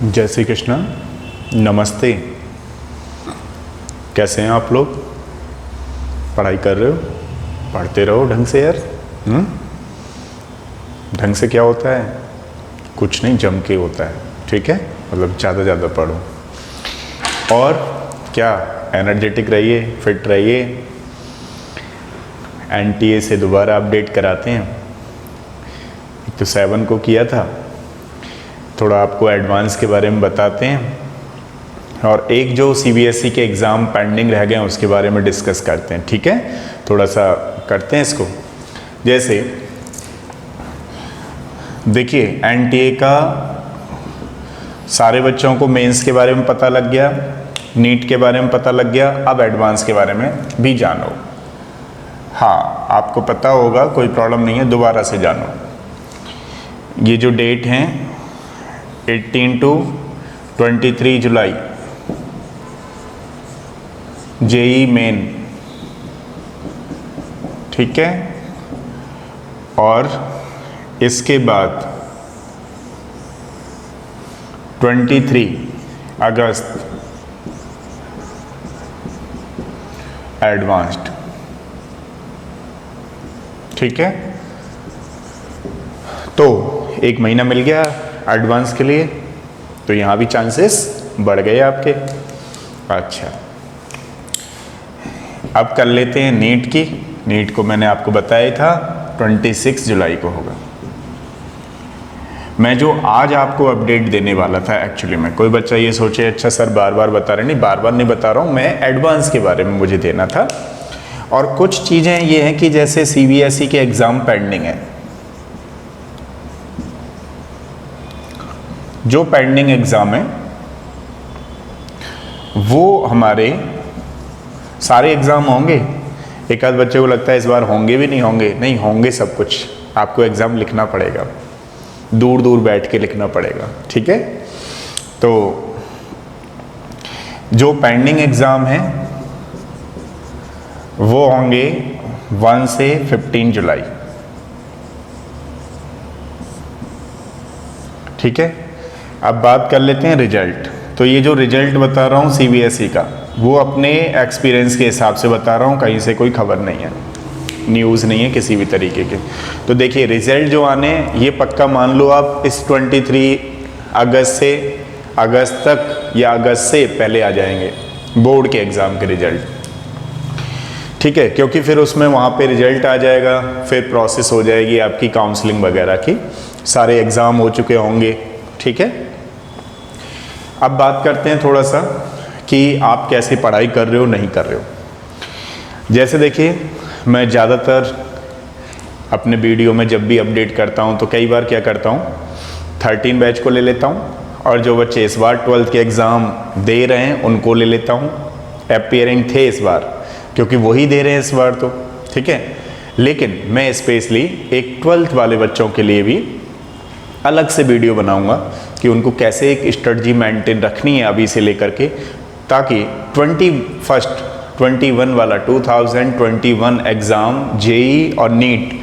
जय श्री कृष्ण, नमस्ते। कैसे हैं आप लोग? पढ़ाई कर रहे हो? पढ़ते रहो ढंग से यार। ढंग से क्या होता है? कुछ नहीं, जम के होता है। ठीक है, मतलब ज़्यादा पढ़ो और क्या एनर्जेटिक रहिए, फिट रहिए। NTA से दोबारा अपडेट कराते हैं। एक तो 7 को किया था, थोड़ा आपको एडवांस के बारे में बताते हैं और एक जो CBSE के एग्ज़ाम पेंडिंग रह गए हैं उसके बारे में डिस्कस करते हैं। ठीक है, थोड़ा सा करते हैं इसको। जैसे देखिए, NTA का सारे बच्चों को मेंस के बारे में पता लग गया, नीट के बारे में पता लग गया, अब एडवांस के बारे में भी जानो। हाँ, आपको पता होगा, कोई प्रॉब्लम नहीं है, दोबारा से जानो। ये जो डेट हैं 18 to 23 जुलाई JEE मेन, ठीक है। और इसके बाद 23 अगस्त एडवांस्ड, ठीक है। तो एक महीना मिल गया एडवांस के लिए, तो यहाँ भी चांसेस बढ़ गए आपके। अच्छा, अब कर लेते हैं नीट की। नीट को मैंने आपको बताया था 26 जुलाई को होगा। मैं जो आज आपको अपडेट देने वाला था, एक्चुअली में कोई बच्चा ये सोचे अच्छा सर बार बार बता रहे, नहीं, बार बार नहीं बता रहा हूँ, मैं एडवांस के बारे में मुझे देना था। और कुछ चीज़ें ये हैं कि जैसे CBSE के एग्ज़ाम पेंडिंग है, जो पेंडिंग एग्ज़ाम है वो हमारे सारे एग्ज़ाम होंगे। एक आध बच्चे को लगता है इस बार होंगे भी, नहीं होंगे, नहीं होंगे सब कुछ। आपको एग्ज़ाम लिखना पड़ेगा, दूर दूर बैठ के लिखना पड़ेगा, ठीक है। तो जो पेंडिंग एग्ज़ाम है वो होंगे 1 से 15 जुलाई, ठीक है। अब बात कर लेते हैं रिजल्ट। तो ये जो रिजल्ट बता रहा हूँ CBSE का, वो अपने एक्सपीरियंस के हिसाब से बता रहा हूँ, कहीं से कोई खबर नहीं है, न्यूज़ नहीं है किसी भी तरीके के। तो देखिए, रिजल्ट जो आने, ये पक्का मान लो आप इस 23 अगस्त से अगस्त तक या अगस्त से पहले आ जाएंगे बोर्ड के एग्ज़ाम के रिजल्ट, ठीक है। क्योंकि फिर उसमें वहाँ पे रिजल्ट आ जाएगा, फिर प्रोसेस हो जाएगी आपकी काउंसलिंग वगैरह की, सारे एग्ज़ाम हो चुके होंगे, ठीक है। अब बात करते हैं थोड़ा सा कि आप कैसे पढ़ाई कर रहे हो, नहीं कर रहे हो। जैसे देखिए, मैं ज़्यादातर अपने वीडियो में जब भी अपडेट करता हूँ तो कई बार क्या करता हूँ, 13 बैच को ले लेता हूँ और जो बच्चे इस बार 12th के एग्ज़ाम दे रहे हैं उनको ले लेता हूँ। अपीयरिंग थे इस बार, क्योंकि वही दे रहे हैं इस बार, तो ठीक है। लेकिन मैं स्पेशली एक 12th वाले बच्चों के लिए भी अलग से वीडियो बनाऊंगा कि उनको कैसे एक स्ट्रेटजी मेंटेन रखनी है अभी से लेकर के, ताकि 21 वाला 2021 एग्ज़ाम JEE और नीट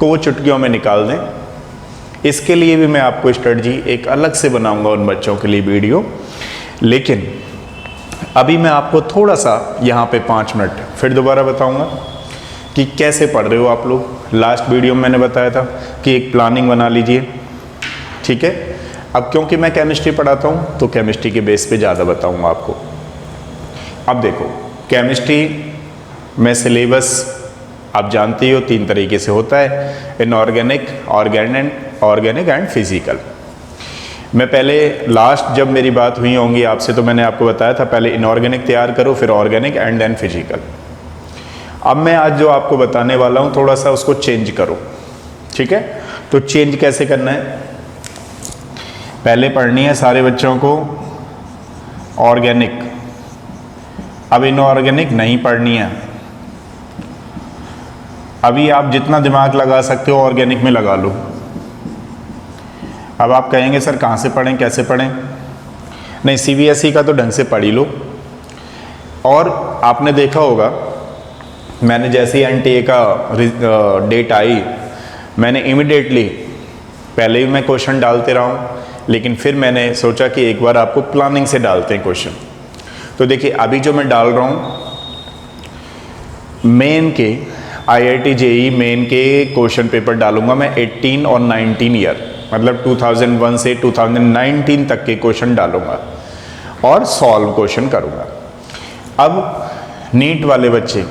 को वो चुटकियों में निकाल दें। इसके लिए भी मैं आपको स्ट्रेटजी एक अलग से बनाऊंगा उन बच्चों के लिए वीडियो। लेकिन अभी मैं आपको थोड़ा सा यहाँ पे 5 मिनट फिर दोबारा बताऊंगा कि कैसे पढ़ रहे हो आप लोग। लास्ट वीडियो में मैंने बताया था कि एक प्लानिंग बना लीजिए, ठीक है। अब क्योंकि मैं केमिस्ट्री पढ़ाता हूँ तो केमिस्ट्री के बेस पे ज़्यादा बताऊँगा आपको। अब देखो, केमिस्ट्री में सिलेबस आप जानते हो 3 तरीके से होता है, इनऑर्गेनिक, ऑर्गेनिक एंड फिजिकल। मैं पहले लास्ट जब मेरी बात हुई होंगी आपसे तो मैंने आपको बताया था पहले इनऑर्गेनिक तैयार करो, फिर ऑर्गेनिक एंड देन फिजिकल। अब मैं आज जो आपको बताने वाला हूँ थोड़ा सा उसको चेंज करो, ठीक है। तो चेंज कैसे करना है, पहले पढ़नी है सारे बच्चों को ऑर्गेनिक, अब इनऑर्गेनिक नहीं पढ़नी है। अभी आप जितना दिमाग लगा सकते हो ऑर्गेनिक में लगा लो। अब आप कहेंगे सर कहाँ से पढ़ें, कैसे पढ़ें? नहीं, CBSE का तो ढंग से पढ़ ही लो। और आपने देखा होगा, मैंने जैसे ही NTA का डेट आई, मैंने इमिडिएटली पहले भी मैं क्वेश्चन डालते रहा हूँ, लेकिन फिर मैंने सोचा कि एक बार आपको प्लानिंग से डालते हैं क्वेश्चन। तो देखिए अभी जो मैं डाल रहा हूँ मेन के IIT JEE मेन के क्वेश्चन पेपर डालूंगा मैं 18 और 19 ईयर, मतलब 2001 से 2019 तक के क्वेश्चन डालूंगा और सॉल्व क्वेश्चन करूंगा। अब नीट वाले बच्चे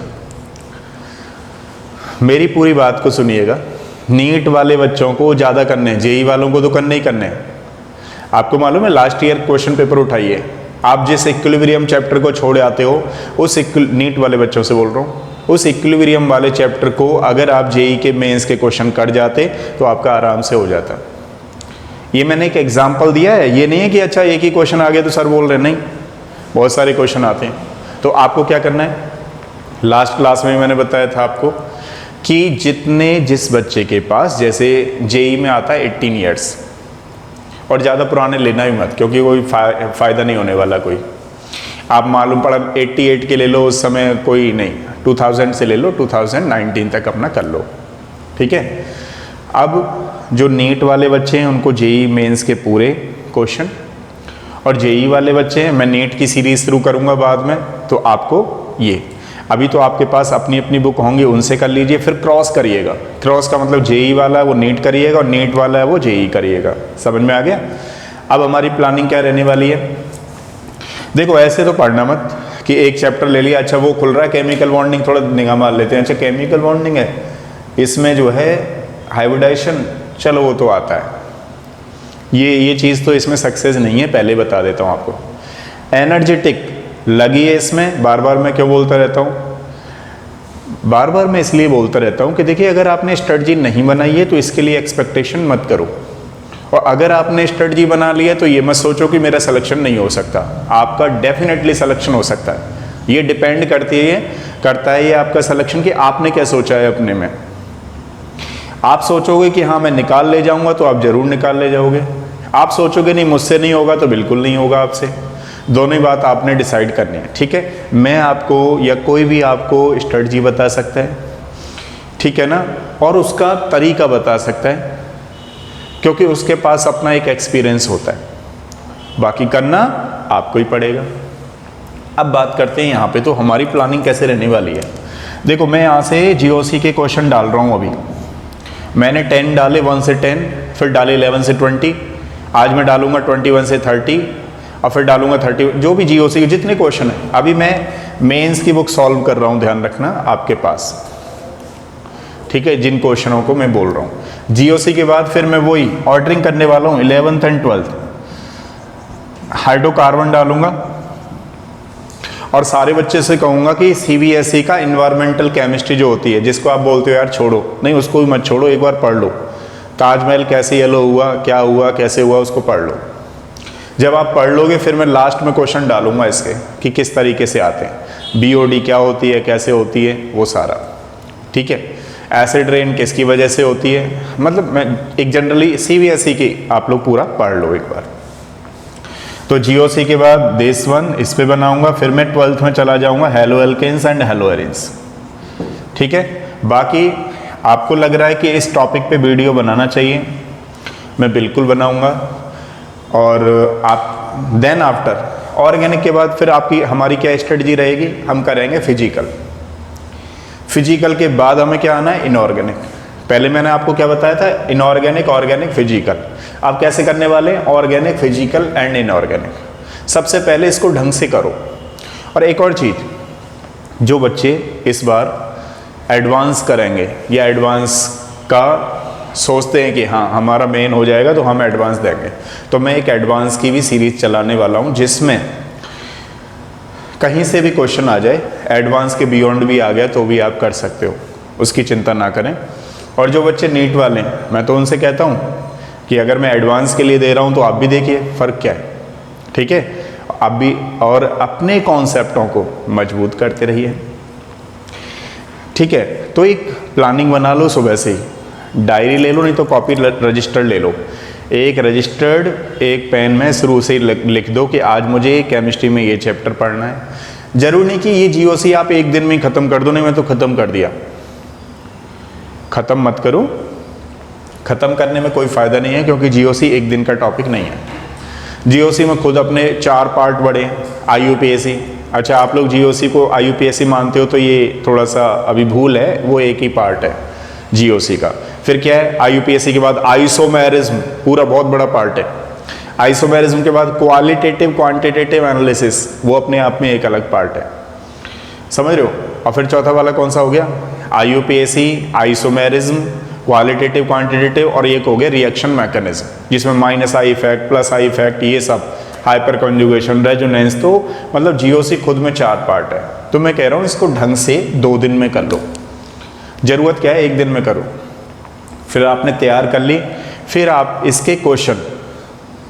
मेरी पूरी बात को सुनिएगा। नीट वाले बच्चों को ज़्यादा करने हैं, JEE वालों को तो करने ही करने हैं। आपको मालूम है लास्ट ईयर क्वेश्चन पेपर उठाइए, आप जिस इक्विलिब्रियम चैप्टर को छोड़ आते हो उस नीट वाले बच्चों से बोल रहा हूँ, उस इक्विलिब्रियम वाले चैप्टर को अगर आप JEE के मेंस के क्वेश्चन कर जाते तो आपका आराम से हो जाता। ये मैंने एक एग्जांपल दिया है, ये नहीं है कि अच्छा एक ही क्वेश्चन आ गया तो सर बोल रहे नहीं, बहुत सारे क्वेश्चन आते हैं। तो आपको क्या करना है, लास्ट क्लास में मैंने बताया था आपको कि जिस बच्चे के पास, जैसे JEE में आता है 18 ईयर्स, और ज़्यादा पुराने लेना ही मत क्योंकि कोई फ़ायदा नहीं होने वाला कोई। आप मालूम पड़ा 88 के ले लो, उस समय कोई नहीं, 2000 से ले लो, 2019 तक अपना कर लो, ठीक है। अब जो नीट वाले बच्चे हैं उनको JEE मेंस के पूरे क्वेश्चन, और JEE वाले बच्चे हैं मैं नीट की सीरीज शुरू करूंगा बाद में, तो आपको ये अभी तो आपके पास अपनी अपनी बुक होंगी, उनसे कर लीजिए, फिर क्रॉस करिएगा। क्रॉस का मतलब JEE वाला है वो नीट करिएगा और नीट वाला है वो JEE करिएगा। समझ में आ गया। अब हमारी प्लानिंग क्या रहने वाली है, देखो ऐसे तो पढ़ना मत कि एक चैप्टर ले लिया, अच्छा वो खुल रहा है केमिकल बॉन्डिंग, थोड़ा निगाह मार लेते हैं, अच्छा केमिकल बॉन्डिंग है, इसमें जो है हाइब्रिडाइजेशन, चलो वो तो आता है, ये चीज़ तो इसमें सक्सेस नहीं है, पहले बता देता हूँ आपको। एनर्जेटिक लगी है इसमें, बार बार मैं क्यों बोलता रहता हूँ, बार बार मैं इसलिए बोलता रहता हूँ कि देखिए अगर आपने स्ट्रेटजी नहीं बनाई है तो इसके लिए एक्सपेक्टेशन मत करो, और अगर आपने स्ट्रेटजी बना लिया तो ये मत सोचो कि मेरा सिलेक्शन नहीं हो सकता, आपका डेफिनेटली सिलेक्शन हो सकता है। ये डिपेंड करता है ये आपका सिलेक्शन कि आपने क्या सोचा है अपने में। आप सोचोगे कि हाँ मैं निकाल ले जाऊंगा तो आप जरूर निकाल ले जाओगे, आप सोचोगे नहीं मुझसे नहीं होगा तो बिल्कुल नहीं होगा आपसे। दोनों ही बात आपने डिसाइड करनी है, ठीक है। मैं आपको या कोई भी आपको स्ट्रेटजी बता सकता है, ठीक है ना, और उसका तरीका बता सकता है क्योंकि उसके पास अपना एक एक्सपीरियंस होता है, बाकी करना आपको ही पड़ेगा। अब बात करते हैं यहाँ पे तो हमारी प्लानिंग कैसे रहने वाली है। देखो मैं यहाँ से GOC के क्वेश्चन डाल रहा हूँ, अभी मैंने 10 डाले 1 से 10, फिर डाले 11 से 20, आज मैं डालूंगा 21 से 30 और फिर डालूंगा 30, जो भी GOC के जितने क्वेश्चन है। अभी मैं मेंस की बुक सॉल्व कर रहा हूँ, ध्यान रखना आपके पास, ठीक है, जिन क्वेश्चनों को मैं बोल रहा हूँ। GOC के बाद फिर मैं वही ऑर्डरिंग करने वाला हूँ 11th एंड 12th, हाइड्रोकार्बन डालूंगा और सारे बच्चे से कहूँगा कि CBSE का इन्वायरमेंटल केमिस्ट्री जो होती है, जिसको आप बोलते हो यार छोड़ो, नहीं उसको भी मत छोड़ो, एक बार पढ़ लो, ताजमहल कैसे येलो हुआ, क्या हुआ, कैसे हुआ, उसको पढ़ लो। जब आप पढ़ लोगे फिर मैं लास्ट में क्वेश्चन डालूंगा इसके कि किस तरीके से आते हैं, BOD क्या होती है, कैसे होती है, वो सारा, ठीक है। एसिड रेन किसकी वजह से होती है, मतलब मैं एक जनरली CBSE की आप लोग पूरा पढ़ लो एक बार। तो GOC के बाद देश 1 इस पे बनाऊंगा, फिर मैं 12th में चला जाऊंगा hello alkenes and hello arenes, ठीक है। बाकी आपको लग रहा है कि इस टॉपिक पे वीडियो बनाना चाहिए, मैं बिल्कुल बनाऊंगा। और आप देन आफ्टर ऑर्गेनिक के बाद फिर आपकी हमारी क्या स्ट्रेटजी रहेगी, हम करेंगे फिजिकल के बाद हमें क्या आना है, इनऑर्गेनिक। पहले मैंने आपको क्या बताया था, इनऑर्गेनिक, ऑर्गेनिक, फिजिकल। अब कैसे करने वाले हैं, ऑर्गेनिक, फिजिकल एंड इनऑर्गेनिक। सबसे पहले इसको ढंग से करो। और एक और चीज़, जो बच्चे इस बार एडवांस करेंगे या एडवांस का सोचते हैं कि हाँ हमारा मेन हो जाएगा तो हम एडवांस देंगे, तो मैं एक एडवांस की भी सीरीज चलाने वाला हूँ जिसमें कहीं से भी क्वेश्चन आ जाए, एडवांस के बियॉन्ड भी आ गया तो भी आप कर सकते हो, उसकी चिंता ना करें। और जो बच्चे नीट वाले हैं मैं तो उनसे कहता हूँ कि अगर मैं एडवांस के लिए दे रहा हूँ तो आप भी देखिए फ़र्क क्या है, ठीक है। आप भी और अपने कॉन्सेप्टों को मजबूत करते रहिए, ठीक है। तो एक प्लानिंग बना लो, सुबह से ही डायरी ले लो, नहीं तो कॉपी रजिस्टर्ड ले लो, एक रजिस्टर्ड एक पेन में शुरू से लिख दो कि आज मुझे केमिस्ट्री में ये चैप्टर पढ़ना है। जरूर नहीं कि ये GOC आप एक दिन में ही ख़त्म कर दो, नहीं मैं तो ख़त्म कर दिया, ख़त्म मत करो, ख़त्म करने में कोई फ़ायदा नहीं है, क्योंकि जीओसी एक दिन का टॉपिक नहीं है। जीओसी में खुद अपने 4 पार्ट बड़े हैं। आईयूपीएसी, अच्छा आप लोग जीओसी को आईयूपीएसी मानते हो तो ये थोड़ा सा अभी भूल है, वो एक ही पार्ट है जीओसी का। फिर क्या है, आईयूपीएसी के बाद आइसोमेरिज्म, पूरा बहुत बड़ा पार्ट है। आइसोमेरिज्म के बाद क्वालिटेटिव क्वांटिटेटिव एनालिसिस, वो अपने आप में एक अलग पार्ट है, समझ रहे हो। और फिर चौथा वाला कौन सा हो गया, आईयूपीएसी, आइसोमेरिज्म, क्वालिटेटिव क्वांटिटेटिव, और एक हो गया रिएक्शन मैकेनिज्म, जिसमें minus I effect, plus I effect, ये सब, हाइपर कॉन्जुगेशन, रेजोनेंस। तो मतलब जीओसी खुद में 4 पार्ट है। तो मैं कह रहा हूँ इसको ढंग से 2 दिन में कर लो, जरूरत क्या है 1 दिन में करो। फिर आपने तैयार कर ली, फिर आप इसके क्वेश्चन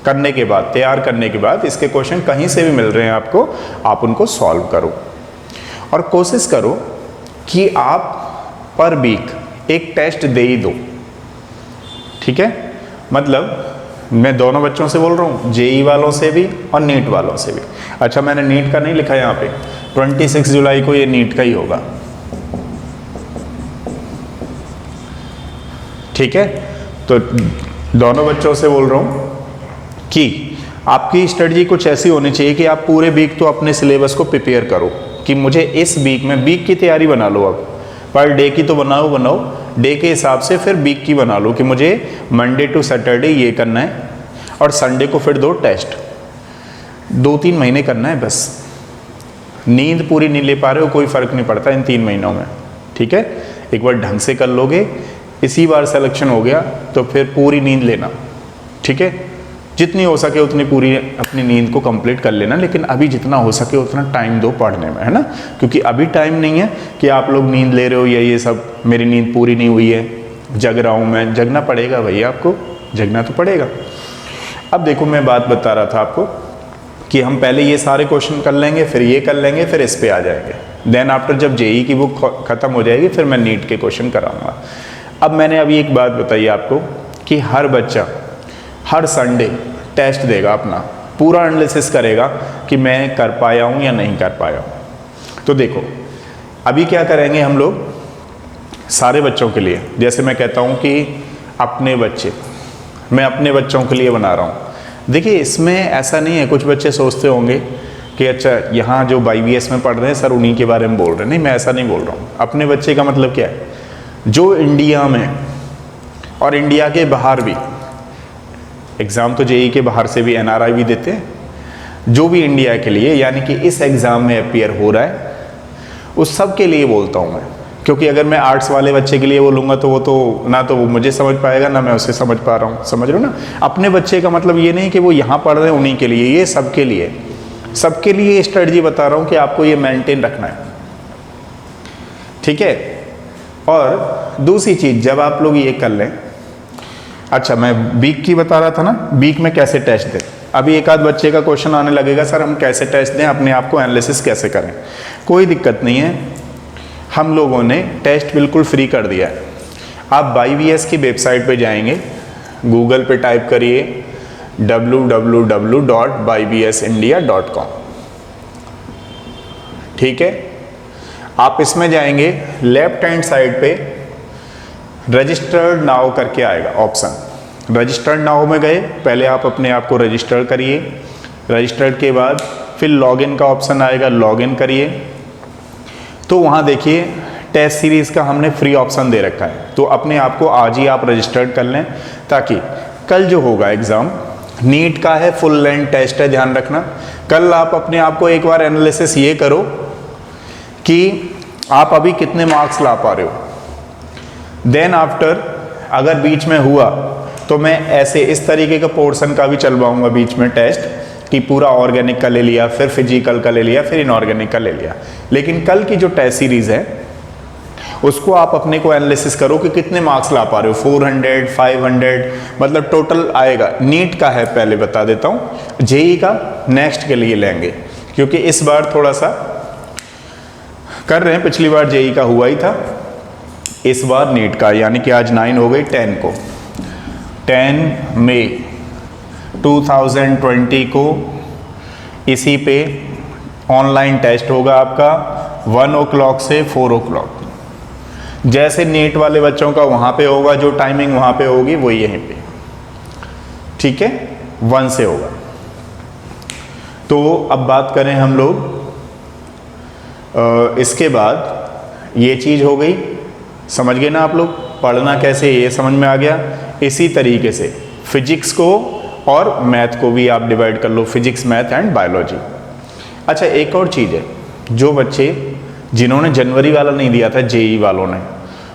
करने के बाद, तैयार करने के बाद इसके क्वेश्चन कहीं से भी मिल रहे हैं आपको, आप उनको सॉल्व करो और कोशिश करो कि आप पर वीक एक टेस्ट दे ही दो, ठीक है। मतलब मैं दोनों बच्चों से बोल रहा हूँ, जेई वालों से भी और नीट वालों से भी। अच्छा मैंने नीट का नहीं लिखा यहाँ पे, 26 जुलाई को ये नीट का ही होगा, ठीक है। तो दोनों बच्चों से बोल रहा हूँ कि आपकी स्ट्रेटजी कुछ ऐसी होनी चाहिए कि आप पूरे वीक तो अपने सिलेबस को प्रिपेयर करो कि मुझे इस वीक में, वीक की तैयारी बना लो, अब पर डे की तो बनाओ, डे के हिसाब से फिर वीक की बना लो कि मुझे मंडे टू सैटरडे ये करना है और संडे को फिर 2 टेस्ट, 2-3 महीने करना है बस। नींद पूरी नहीं ले पा रहे हो, कोई फ़र्क नहीं पड़ता इन 3 महीनों में, ठीक है। एक बार ढंग से कर लोगे, इसी बार सिलेक्शन हो गया तो फिर पूरी नींद लेना, ठीक है। जितनी हो सके उतनी पूरी अपनी नींद को कंप्लीट कर लेना, लेकिन अभी जितना हो सके उतना टाइम दो पढ़ने में, है ना। क्योंकि अभी टाइम नहीं है कि आप लोग नींद ले रहे हो या ये सब, मेरी नींद पूरी नहीं हुई है, जग रहा हूँ मैं, जगना पड़ेगा भैया, आपको जगना तो पड़ेगा। अब देखो मैं बात बता रहा था आपको कि हम पहले ये सारे क्वेश्चन कर लेंगे, फिर ये कर लेंगे, फिर इस पे आ जाएंगे। देन आफ्टर जब जेई की बुक खत्म हो जाएगी फिर मैं नीट के क्वेश्चन कराऊंगा। अब मैंने अभी एक बात बताई आपको कि हर बच्चा हर संडे टेस्ट देगा, अपना पूरा एनालिसिस करेगा कि मैं कर पाया हूँ या नहीं कर पाया हूँ। तो देखो अभी क्या करेंगे हम लोग सारे बच्चों के लिए, जैसे मैं कहता हूँ कि अपने बच्चे, मैं अपने बच्चों के लिए बना रहा हूँ। देखिए इसमें ऐसा नहीं है, कुछ बच्चे सोचते होंगे कि अच्छा यहाँ जो YBS में पढ़ रहे हैं सर उन्हीं के बारे में बोल रहे हैं। नहीं, मैं ऐसा नहीं बोल रहा हूँ। अपने बच्चे का मतलब क्या है, जो इंडिया में और इंडिया के बाहर भी, एग्ज़ाम तो जेई के बाहर से भी NRI भी देते हैं, जो भी इंडिया के लिए यानी कि इस एग्ज़ाम में अपीयर हो रहा है उस सब के लिए बोलता हूँ मैं। क्योंकि अगर मैं आर्ट्स वाले बच्चे के लिए बोलूँगा तो वो तो ना तो वो मुझे समझ पाएगा ना मैं उसे समझ पा रहा हूँ, समझ रहे हो ना। अपने बच्चे का मतलब ये नहीं कि वो यहाँ पढ़ रहे हैं उन्हीं के लिए, ये सबके लिए, सबके लिए ये स्ट्रेटजी बता रहा हूँ कि आपको ये मेंटेन रखना है, ठीक है। और दूसरी चीज़, जब आप लोग ये कर लें, अच्छा मैं वीक की बता रहा था ना, वीक में कैसे टेस्ट दें। अभी एक आध बच्चे का क्वेश्चन आने लगेगा सर हम कैसे टेस्ट दें, अपने आप को एनालिसिस कैसे करें। कोई दिक्कत नहीं है, हम लोगों ने टेस्ट बिल्कुल फ्री कर दिया है। आप YBS की वेबसाइट पे जाएंगे, गूगल पे टाइप करिए www.ybsindia.com, ठीक है। आप इसमें जाएंगे, लेफ्ट हैंड साइड पे रजिस्टर्ड नाउ करके आएगा ऑप्शन। रजिस्टर्ड नाउ में गए, पहले आप अपने आप को रजिस्टर करिए, रजिस्टर्ड के बाद फिर लॉगिन का ऑप्शन आएगा, लॉगिन करिए। तो वहाँ देखिए टेस्ट सीरीज़ का हमने फ्री ऑप्शन दे रखा है, तो अपने आप को आज ही आप रजिस्टर्ड कर लें ताकि कल जो होगा एग्ज़ाम नीट का है, फुल लेंथ टेस्ट है, ध्यान रखना। कल आप अपने आप को एक बार एनालिसिस ये करो कि आप अभी कितने मार्क्स ला पा रहे हो। देन आफ्टर अगर बीच में हुआ तो मैं ऐसे इस तरीके का पोर्शन का भी चलवाऊंगा बीच में टेस्ट, कि पूरा ऑर्गेनिक का ले लिया, फिर फिजिकल का ले लिया, फिर इनऑर्गेनिक का ले लिया। लेकिन कल की जो टेस्ट सीरीज़ है उसको आप अपने को एनालिसिस करो कि कितने मार्क्स ला पा रहे हो, 400, 500, मतलब टोटल आएगा। नीट का है पहले बता देता हूँ, जेई का नेक्स्ट के लिए लेंगे क्योंकि इस बार थोड़ा सा कर रहे हैं, पिछली बार जेई का हुआ ही था, इस बार नीट का, यानी कि आज 9 हो गई, 10 को, 10 मई 2020 को इसी पे ऑनलाइन टेस्ट होगा आपका 1 o'clock से 4 o'clock। जैसे नीट वाले बच्चों का वहाँ पे होगा, जो टाइमिंग वहाँ पे होगी वो यहीं पे, ठीक है, 1 से होगा। तो अब बात करें हम लोग, इसके बाद ये चीज़ हो गई, समझ गए ना आप लोग, पढ़ना कैसे ये समझ में आ गया। इसी तरीके से फिजिक्स को और मैथ को भी आप डिवाइड कर लो, फिजिक्स, मैथ एंड बायोलॉजी। अच्छा, एक और चीज़ है, जो बच्चे जिन्होंने जनवरी वाला नहीं दिया था, जेई वालों ने,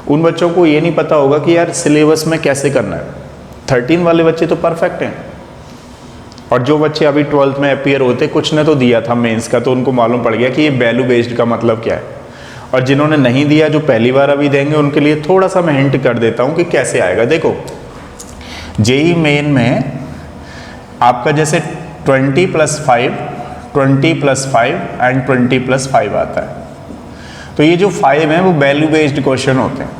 उन बच्चों को ये नहीं पता होगा कि यार सिलेबस में कैसे करना है। 13 वाले बच्चे तो परफेक्ट हैं, और जो बच्चे अभी 12th में अपीयर होते, कुछ ने तो दिया था मेंस का, तो उनको मालूम पड़ गया कि ये वैल्यू बेस्ड का मतलब क्या है। और जिन्होंने नहीं दिया, जो पहली बार अभी देंगे, उनके लिए थोड़ा सा मैं हिंट कर देता हूँ कि कैसे आएगा। देखो, जेई मेन में आपका जैसे 20 + 5, 20 + 5 एंड 20 + 5 आता है। तो ये जो 5 हैं वो वैल्यू बेस्ड क्वेश्चन होते हैं।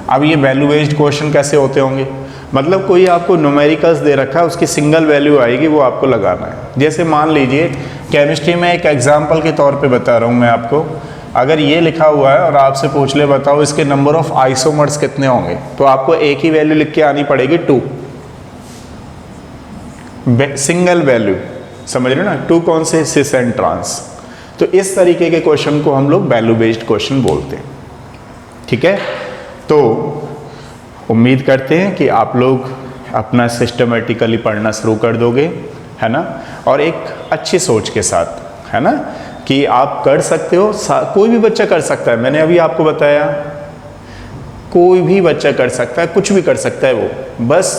अब ये वैल्यू बेस्ड क्वेश्चन कैसे होते होंगे, मतलब कोई आपको न्यूमेरिकल्स दे रखा है, उसकी सिंगल वैल्यू आएगी, वो आपको लगाना है। जैसे मान लीजिए केमिस्ट्री में, एक एग्जांपल के तौर पे बता रहा हूँ मैं आपको, अगर ये लिखा हुआ है और आपसे पूछ ले बताओ इसके नंबर ऑफ आइसोमर्स कितने होंगे, तो आपको एक ही वैल्यू लिख के आनी पड़ेगी, 2, सिंगल वैल्यू, समझ रहे हो ना, 2 कौन से, सिस एंड ट्रांस। तो इस तरीके के क्वेश्चन को हम लोग वैल्यू बेस्ड क्वेश्चन बोलते हैं, ठीक है। तो उम्मीद करते हैं कि आप लोग अपना सिस्टमेटिकली पढ़ना शुरू कर दोगे, है ना, और एक अच्छी सोच के साथ, है ना, कि आप कर सकते हो, कोई भी बच्चा कर सकता है। मैंने अभी आपको बताया, कोई भी बच्चा कर सकता है, कुछ भी कर सकता है वो, बस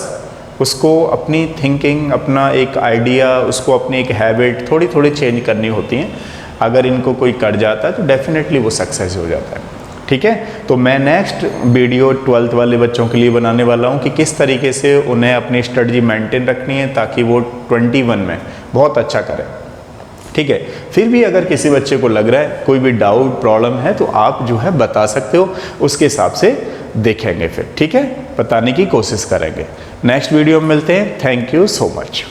उसको अपनी थिंकिंग, अपना एक आइडिया, उसको अपनी एक हैबिट थोड़ी थोड़ी चेंज करनी होती है। अगर इनको कोई कर जाता है तो डेफिनेटली वो सक्सेस हो जाता है, ठीक है। तो मैं नेक्स्ट वीडियो 12th वाले बच्चों के लिए बनाने वाला हूँ कि किस तरीके से उन्हें अपनी स्ट्रेटजी मेंटेन रखनी है ताकि वो 21 में बहुत अच्छा करें, ठीक है। फिर भी अगर किसी बच्चे को लग रहा है, कोई भी डाउट, प्रॉब्लम है, तो आप जो है बता सकते हो, उसके हिसाब से देखेंगे फिर, ठीक है, बताने की कोशिश करेंगे। नेक्स्ट वीडियो में मिलते हैं। Thank you so much.